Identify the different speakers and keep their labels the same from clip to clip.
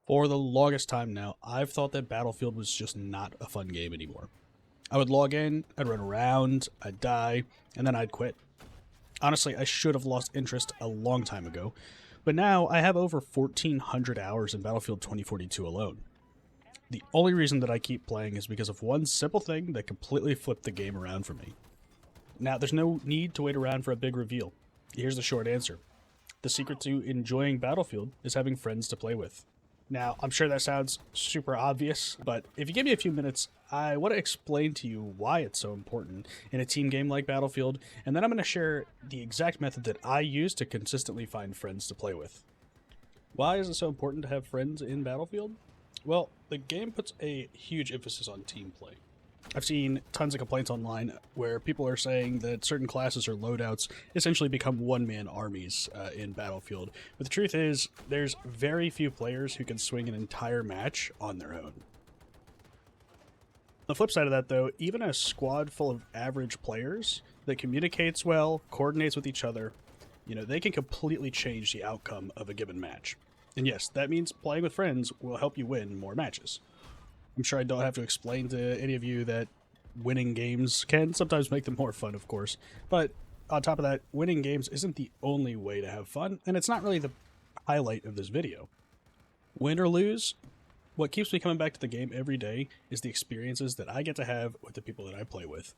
Speaker 1: For the longest time now, I've thought that Battlefield was just not a fun game anymore. I would log in, I'd run around, I'd die, and then I'd quit. Honestly, I should have lost interest a long time ago, but now I have over 1,400 hours in Battlefield 2042 alone. The only reason that I keep playing is because of one simple thing that completely flipped the game around for me. Now, there's no need to wait around for a big reveal. Here's the short answer. The secret to enjoying Battlefield is having friends to play with. Now, I'm sure that sounds super obvious, but if you give me a few minutes, I want to explain to you why it's so important in a team game like Battlefield, and then I'm going to share the exact method that I use to consistently find friends to play with. Why is it so important to have friends in Battlefield? Well, the game puts a huge emphasis on team play. I've seen tons of complaints online where people are saying that certain classes or loadouts essentially become one-man armies in Battlefield. But the truth is, there's very few players who can swing an entire match on their own. The flip side of that, though, even a squad full of average players that communicates well, coordinates with each other, they can completely change the outcome of a given match. And yes, that means playing with friends will help you win more matches. I'm sure I don't have to explain to any of you that winning games can sometimes make them more fun, of course. But on top of that, winning games isn't the only way to have fun, and it's not really the highlight of this video. Win or lose, what keeps me coming back to the game every day is the experiences that I get to have with the people that I play with.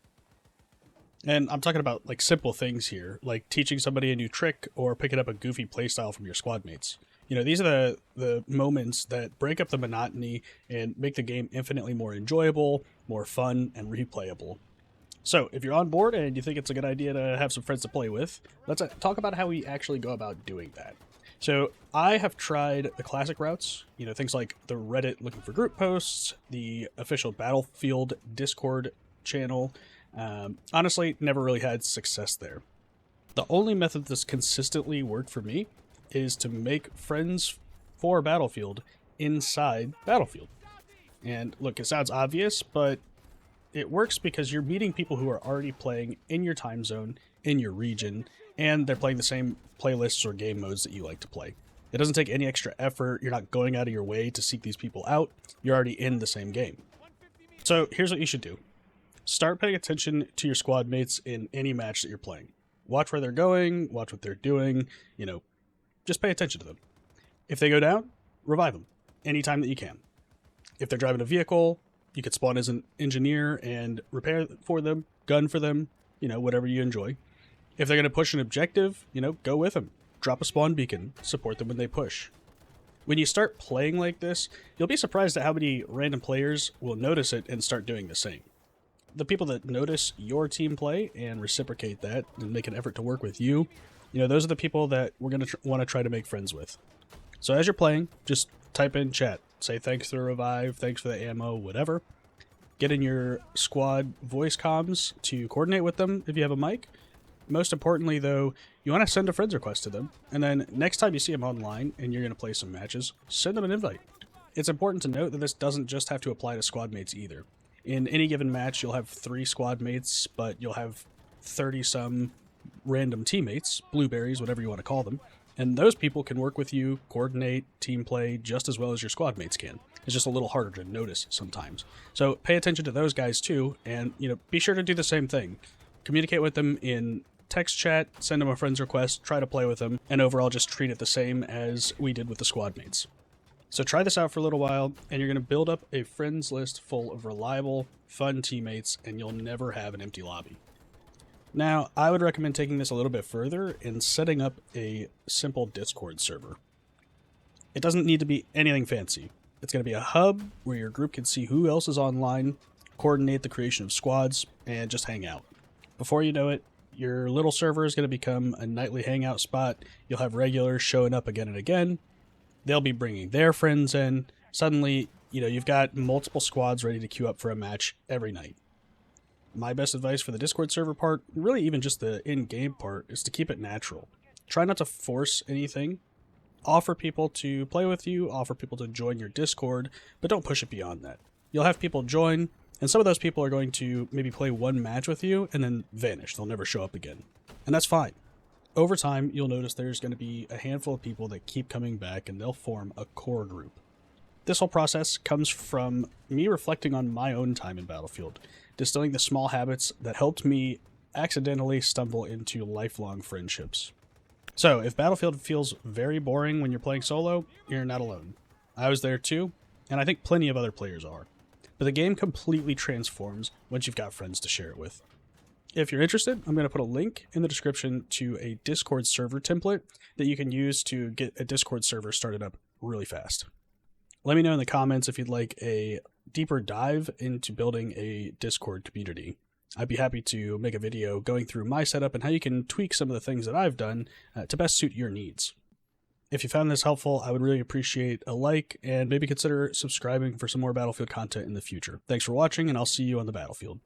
Speaker 1: And I'm talking about like simple things here, like teaching somebody a new trick or picking up a goofy playstyle from your squad mates. These are the moments that break up the monotony and make the game infinitely more enjoyable, more fun, and replayable. So, if you're on board and you think it's a good idea to have some friends to play with, let's talk about how we actually go about doing that. So, I have tried the classic routes, things like the Reddit looking for group posts, the official Battlefield Discord channel. Honestly, never really had success there. The only method that's consistently worked for me is to make friends for Battlefield inside Battlefield. And look, it sounds obvious, but it works because you're meeting people who are already playing in your time zone, in your region, and they're playing the same playlists or game modes that you like to play. It doesn't take any extra effort. You're not going out of your way to seek these people out. You're already in the same game. So here's what you should do. Start paying attention to your squad mates in any match that you're playing. Watch where they're going, watch what they're doing, just pay attention to them. If they go down, revive them anytime that you can. If they're driving a vehicle, you could spawn as an engineer and repair for them, gun for them, whatever you enjoy. If they're going to push an objective, go with them. Drop a spawn beacon, support them when they push. When you start playing like this, you'll be surprised at how many random players will notice it and start doing the same. The people that notice your team play and reciprocate that and make an effort to work with you, those are the people that we're going to want to try to make friends with. So as you're playing, just type in chat. Say thanks for the revive, thanks for the ammo, whatever. Get in your squad voice comms to coordinate with them if you have a mic. Most importantly, though, you want to send a friends request to them. And then next time you see them online and you're going to play some matches, send them an invite. It's important to note that this doesn't just have to apply to squad mates either. In any given match, you'll have 3 squad mates, but you'll have 30-some random teammates, blueberries, whatever you want to call them, and those people can work with you, coordinate, team play just as well as your squad mates can. It's just a little harder to notice sometimes. So pay attention to those guys too, and be sure to do the same thing. Communicate with them in text chat, send them a friends request, try to play with them, and overall just treat it the same as we did with the squad mates. So try this out for a little while, and you're going to build up a friends list full of reliable, fun teammates, and you'll never have an empty lobby. Now, I would recommend taking this a little bit further and setting up a simple Discord server. It doesn't need to be anything fancy. It's going to be a hub where your group can see who else is online, coordinate the creation of squads, and just hang out. Before you know it, your little server is going to become a nightly hangout spot. You'll have regulars showing up again and again. They'll be bringing their friends in. Suddenly, you've got multiple squads ready to queue up for a match every night. My best advice for the Discord server part, really even just the in-game part, is to keep it natural. Try not to force anything. Offer people to play with you, offer people to join your Discord, but don't push it beyond that. You'll have people join, and some of those people are going to maybe play one match with you and then vanish. They'll never show up again. And that's fine. Over time, you'll notice there's going to be a handful of people that keep coming back, and they'll form a core group. This whole process comes from me reflecting on my own time in Battlefield, distilling the small habits that helped me accidentally stumble into lifelong friendships. So, if Battlefield feels very boring when you're playing solo, you're not alone. I was there too, and I think plenty of other players are. But the game completely transforms once you've got friends to share it with. If you're interested, I'm going to put a link in the description to a Discord server template that you can use to get a Discord server started up really fast. Let me know in the comments if you'd like a deeper dive into building a Discord community. I'd be happy to make a video going through my setup and how you can tweak some of the things that I've done to best suit your needs. If you found this helpful, I would really appreciate a like and maybe consider subscribing for some more Battlefield content in the future. Thanks for watching, and I'll see you on the battlefield.